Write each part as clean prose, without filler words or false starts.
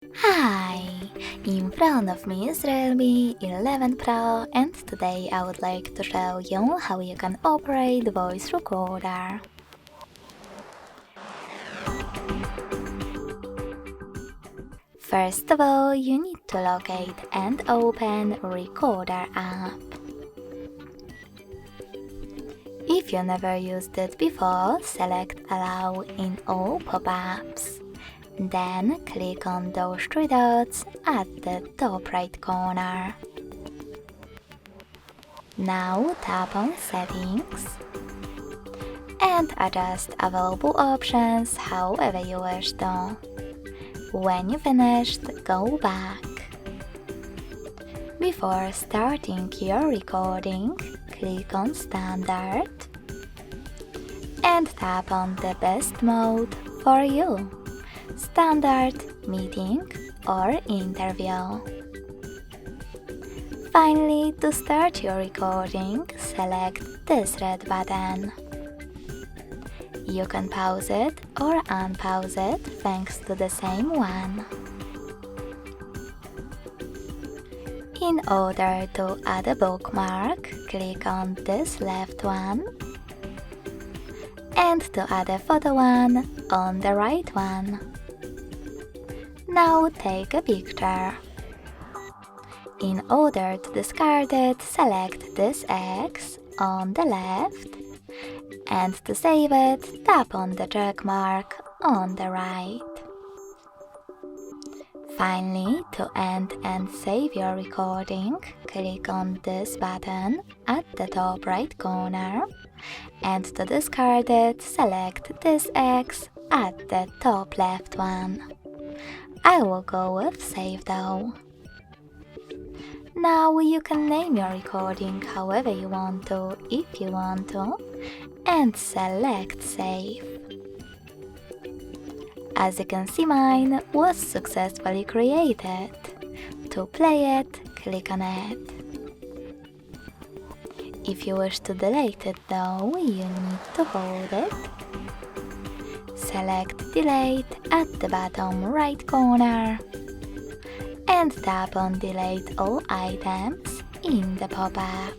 Hi! In front of me is Realme 11 Pro, and today I would like to show you how you can operate the voice recorder. First of all, you need to locate and open Recorder app. If you never used it before, select Allow in all pop-ups. Then click on those three dots at the top right corner. Now tap on Settings and adjust available options however you wish to. When you finished, go back. Before starting your recording, click on Standard and tap on the best mode for you: Standard, Meeting or Interview. Finally, to start your recording, select this red button. You can pause it or unpause it thanks to the same one. In order to add a bookmark, click on this left one, and to add a photo one, on the right one. Now take a picture. In order to discard it, select this X on the left, and to save it, tap on the check mark on the right. Finally, to end and save your recording, click on this button at the top right corner, and to discard it, select this X at the top left one. I will go with Save though. Now you can name your recording however you want to, if you want to, and select Save. As you can see, mine was successfully created. To play it, click on it. If you wish to delete it though, you need to hold it. Select Delete at the bottom right corner and tap on Delete all items in the pop-up.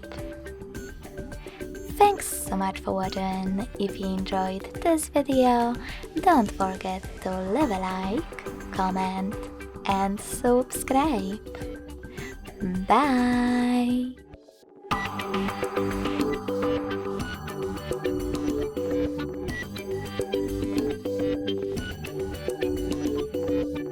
Thanks so much for watching. If you enjoyed this video, don't forget to leave a like, comment and subscribe. Bye!